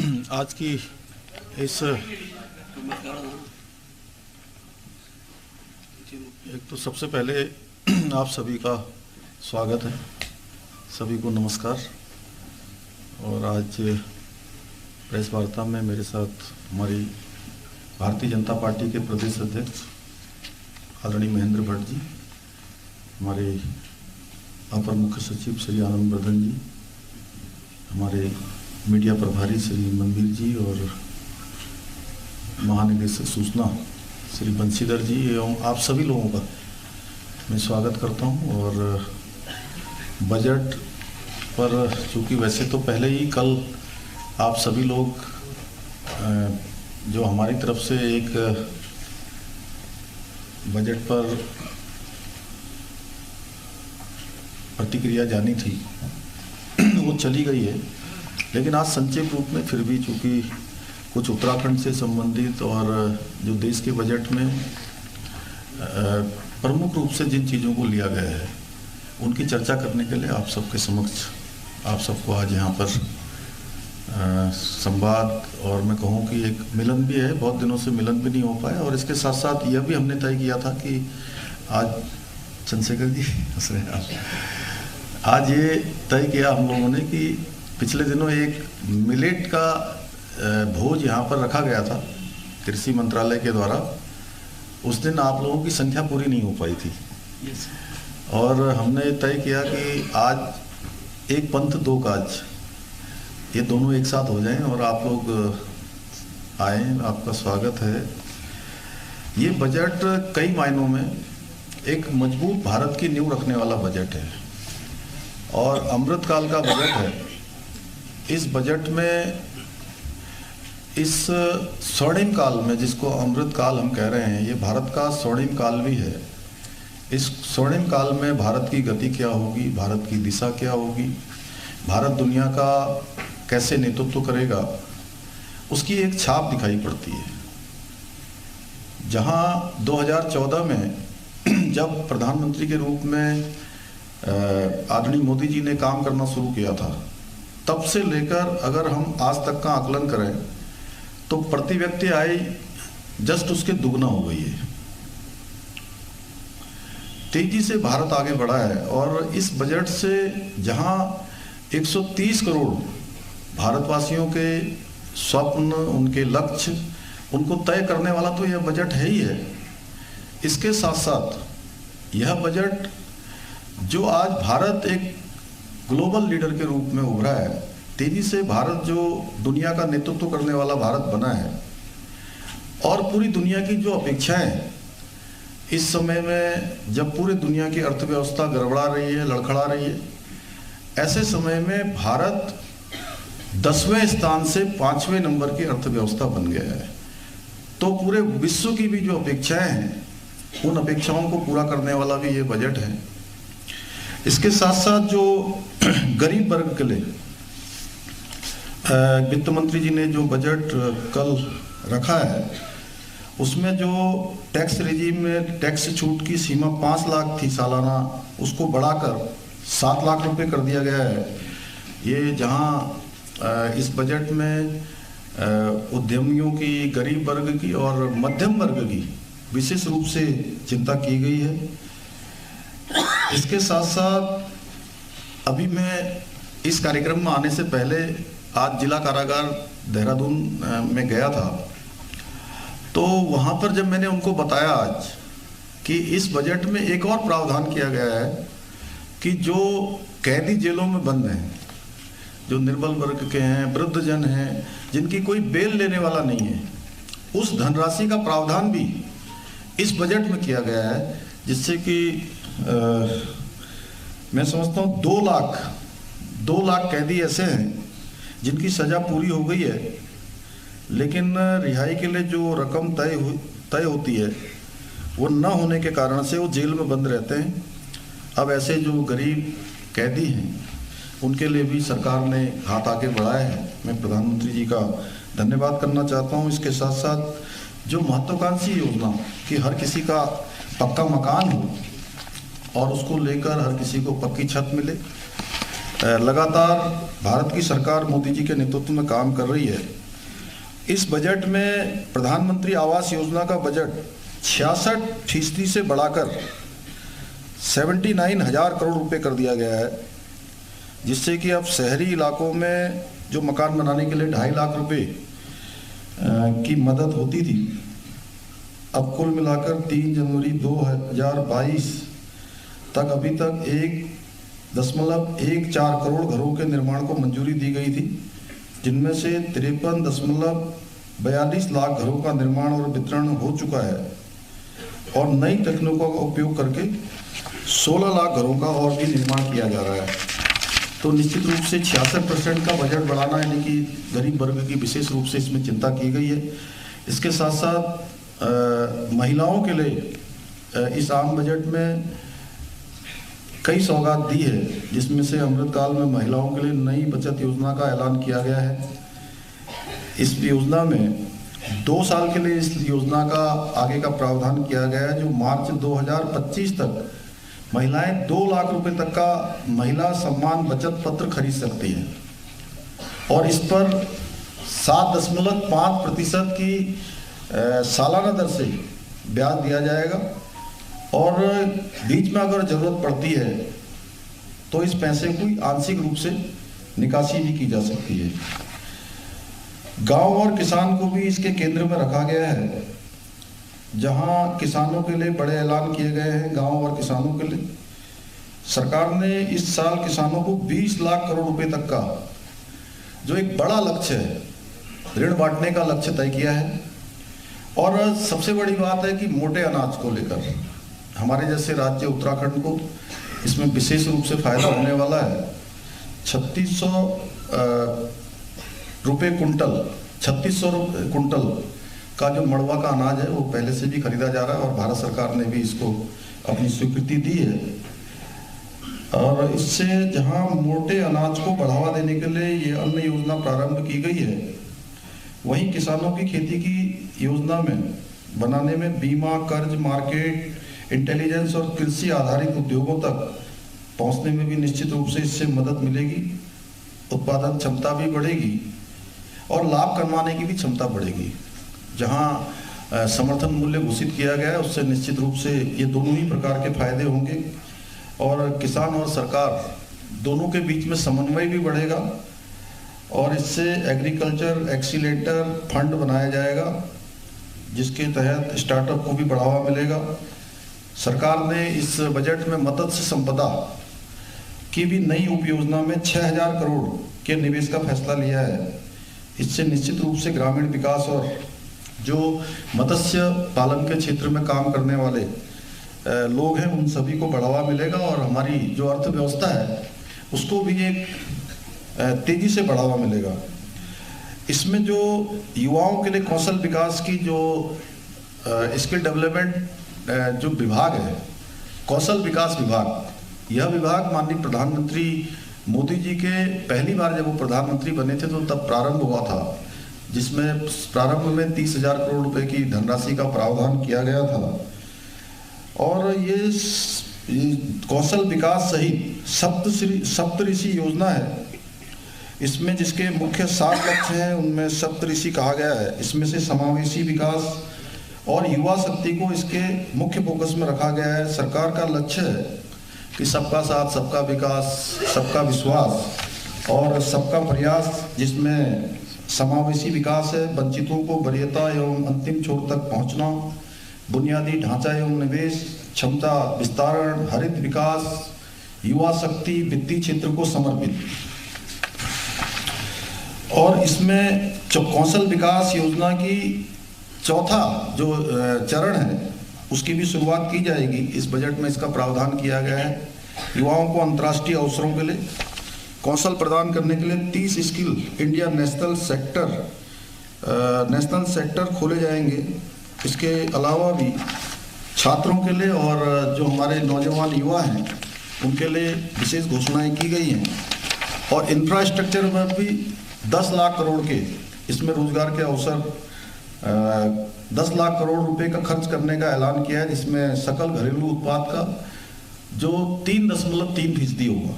आज की इस एक तो सबसे पहले आप सभी का स्वागत है, सभी को नमस्कार। और आज प्रेस वार्ता में मेरे साथ हमारी भारतीय जनता पार्टी के प्रदेश अध्यक्ष आदरणीय महेंद्र भट्ट जी, हमारे अपर मुख्य सचिव श्री आनंद वर्धन जी, हमारे मीडिया प्रभारी श्री मनवीर जी और महानिदेशक सूचना श्री बंशीधर जी एवं आप सभी लोगों का मैं स्वागत करता हूं। और बजट पर चूँकि वैसे तो पहले ही कल आप सभी लोग जो हमारी तरफ से एक बजट पर प्रतिक्रिया जानी थी वो चली गई है, लेकिन आज संक्षेप रूप में फिर भी चूँकि कुछ उत्तराखंड से संबंधित और जो देश के बजट में प्रमुख रूप से जिन चीज़ों को लिया गया है उनकी चर्चा करने के लिए आप सबके समक्ष आप सबको आज यहाँ पर संवाद और मैं कहूँ कि एक मिलन भी है। बहुत दिनों से मिलन भी नहीं हो पाया और इसके साथ साथ यह भी हमने तय किया था कि आज चंद्रशेखर जी हंस रहे हैं, आज ये तय किया हम लोगों ने कि पिछले दिनों एक मिलेट का भोज यहाँ पर रखा गया था कृषि मंत्रालय के द्वारा। उस दिन आप लोगों की संख्या पूरी नहीं हो पाई थी और हमने तय किया कि आज एक पंथ दो काज, ये दोनों एक साथ हो जाएं और आप लोग आए, आपका स्वागत है। ये बजट कई मायनों में एक मजबूत भारत की नींव रखने वाला बजट है और अमृतकाल का बजट है। इस बजट में इस स्वर्णिम काल में, जिसको अमृत काल हम कह रहे हैं, ये भारत का स्वर्णिम काल भी है। इस स्वर्णिम काल में भारत की गति क्या होगी, भारत की दिशा क्या होगी, भारत दुनिया का कैसे नेतृत्व करेगा, उसकी एक छाप दिखाई पड़ती है। जहां 2014 में जब प्रधानमंत्री के रूप में आदरणीय मोदी जी ने काम करना शुरू किया था, तब से लेकर अगर हम आज तक का आकलन करें तो प्रति व्यक्ति आय जस्ट उसके दुगना हो गई है। तेजी से भारत आगे बढ़ा है और इस बजट से जहां 130 करोड़ भारतवासियों के स्वप्न, उनके लक्ष्य, उनको तय करने वाला तो यह बजट है ही है। इसके साथ साथ यह बजट जो आज भारत एक ग्लोबल लीडर के रूप में उभरा है, तेजी से भारत जो दुनिया का नेतृत्व करने वाला भारत बना है और पूरी दुनिया की जो अपेक्षाएं इस समय में, जब पूरी दुनिया की अर्थव्यवस्था गड़बड़ा रही है, लड़खड़ा रही है, ऐसे समय में भारत 10वें स्थान से 5वें नंबर की अर्थव्यवस्था बन गया है। तो पूरे विश्व की भी जो अपेक्षाएं हैं, उन अपेक्षाओं को पूरा करने वाला भी ये बजट है। इसके साथ साथ जो गरीब वर्ग के लिए वित्त मंत्री जी ने जो बजट कल रखा है, उसमें जो टैक्स रिजीम में टैक्स छूट की सीमा 5 लाख थी सालाना, उसको बढ़ाकर 7 लाख रुपए कर दिया गया है। ये जहां इस बजट में उद्यमियों की, गरीब वर्ग की और मध्यम वर्ग की विशेष रूप से चिंता की गई है। इसके साथ साथ अभी मैं इस कार्यक्रम में आने से पहले आज जिला कारागार देहरादून में गया था, तो वहाँ पर जब मैंने उनको बताया आज कि इस बजट में एक और प्रावधान किया गया है कि जो कैदी जेलों में बंद हैं, जो निर्बल वर्ग के हैं, वृद्धजन हैं, जिनकी कोई बेल लेने वाला नहीं है, उस धनराशि का प्रावधान भी इस बजट में किया गया है, जिससे कि मैं समझता हूँ 2 लाख कैदी ऐसे हैं जिनकी सज़ा पूरी हो गई है, लेकिन रिहाई के लिए जो रकम तय होती है वो न होने के कारण से वो जेल में बंद रहते हैं। अब ऐसे जो गरीब कैदी हैं उनके लिए भी सरकार ने हाथ आगे बढ़ाया है। मैं प्रधानमंत्री जी का धन्यवाद करना चाहता हूँ। इसके साथ साथ जो महत्वाकांक्षी योजना कि हर किसी का पक्का मकान हो और उसको लेकर हर किसी को पक्की छत मिले, लगातार भारत की सरकार मोदी जी के नेतृत्व में काम कर रही है। इस बजट में प्रधानमंत्री आवास योजना का बजट 66% से बढ़ाकर 79,000 करोड़ रुपए कर दिया गया है, जिससे कि अब शहरी इलाकों में जो मकान बनाने के लिए 2.5 लाख रुपए की मदद होती थी, अब कुल मिलाकर 3 जनवरी 2022 तक अभी तक 1.14 करोड़ घरों के निर्माण को मंजूरी दी गई थी, जिनमें से 53.42 लाख घरों का निर्माण और वितरण हो चुका है और नई तकनीकों का उपयोग करके 16 लाख घरों का और भी निर्माण किया जा रहा है। तो निश्चित रूप से 66% का बजट बढ़ाना, यानी कि गरीब वर्ग की विशेष रूप से इसमें चिंता की गई है। इसके साथ साथ महिलाओं के लिए इस आम बजट में कई सौगात दी है, जिसमें से अमृतकाल में महिलाओं के लिए नई बचत योजना का ऐलान किया गया है। इस योजना में 2 साल के लिए इस योजना का आगे का प्रावधान किया गया है, जो मार्च 2025 तक महिलाएं 2 लाख रुपए तक का महिला सम्मान बचत पत्र खरीद सकती हैं और इस पर 7.5% की सालाना दर से ब्याज दिया जाएगा और बीच में अगर जरूरत पड़ती है तो इस पैसे को आंशिक रूप से निकासी भी की जा सकती है। गांव और किसान को भी इसके केंद्र में रखा गया है, जहां किसानों के लिए बड़े ऐलान किए गए हैं। गांव और किसानों के लिए सरकार ने इस साल किसानों को 20 लाख करोड़ रुपए तक का, जो एक बड़ा लक्ष्य है, ऋण बांटने का लक्ष्य तय किया है। और सबसे बड़ी बात है कि मोटे अनाज को लेकर हमारे जैसे राज्य उत्तराखंड को इसमें विशेष रूप से फायदा होने वाला है। 3600 रुपये कुंटल, 3600 कुंटल का जो मड़वा का अनाज है वो पहले से भी खरीदा जा रहा है और भारत सरकार ने भी इसको अपनी स्वीकृति दी है। और इससे जहां मोटे अनाज को बढ़ावा देने के लिए ये अन्न योजना प्रारंभ की गई है, वहीं किसानों की खेती की योजना में बनाने में बीमा, कर्ज, मार्केट इंटेलिजेंस और कृषि आधारित उद्योगों तक पहुंचने में भी निश्चित रूप से इससे मदद मिलेगी। उत्पादन क्षमता भी बढ़ेगी और लाभ कमाने की भी क्षमता बढ़ेगी। जहां समर्थन मूल्य घोषित किया गया है, उससे निश्चित रूप से ये दोनों ही प्रकार के फायदे होंगे और किसान और सरकार दोनों के बीच में समन्वय भी बढ़ेगा और इससे एग्रीकल्चर एक्सीलेटर फंड बनाया जाएगा, जिसके तहत स्टार्टअप को भी बढ़ावा मिलेगा। सरकार ने इस बजट में मत्स्य संपदा की भी नई उपयोजना में 6,000 करोड़ के निवेश का फैसला लिया है। इससे निश्चित रूप से ग्रामीण विकास और जो मत्स्य पालन के क्षेत्र में काम करने वाले लोग हैं, उन सभी को बढ़ावा मिलेगा और हमारी जो अर्थव्यवस्था है उसको भी एक तेजी से बढ़ावा मिलेगा। इसमें जो युवाओं के लिए कौशल विकास की जो स्किल डेवलपमेंट जो विभाग है, कौशल विकास विभाग, यह विभाग माननीय प्रधानमंत्री मोदी जी के पहली बार जब वो प्रधानमंत्री बने थे तो तब प्रारंभ हुआ था, जिसमें प्रारंभ में 30,000 करोड़ रुपए की धनराशि का प्रावधान किया गया था। और ये कौशल विकास सहित सप्तऋषि योजना है। इसमें जिसके मुख्य 7 लक्ष्य हैं, उनमें सप्तऋषि कहा गया है। इसमें से समावेशी विकास और युवा शक्ति को इसके मुख्य फोकस में रखा गया है। सरकार का लक्ष्य है कि सबका साथ, सबका विकास, सबका विश्वास और सबका प्रयास, जिसमें समावेशी विकास है, वंचितों को वरीयता एवं अंतिम छोर तक पहुंचना, बुनियादी ढांचा एवं निवेश, क्षमता विस्तारण, हरित विकास, युवा शक्ति, वित्तीय क्षेत्र को समर्पित। और इसमें जो कौशल विकास योजना की चौथा जो चरण है, उसकी भी शुरुआत की जाएगी। इस बजट में इसका प्रावधान किया गया है। युवाओं को अंतर्राष्ट्रीय अवसरों के लिए कौशल प्रदान करने के लिए 30 स्किल इंडिया नेशनल सेक्टर खोले जाएंगे। इसके अलावा भी छात्रों के लिए और जो हमारे नौजवान युवा हैं उनके लिए विशेष घोषणाएं की गई हैं। और इंफ्रास्ट्रक्चर में भी 10 लाख करोड़ के इसमें रोजगार के अवसर 10 लाख करोड़ रुपए का खर्च करने का ऐलान किया है, जिसमें सकल घरेलू उत्पाद का जो 3.3% होगा।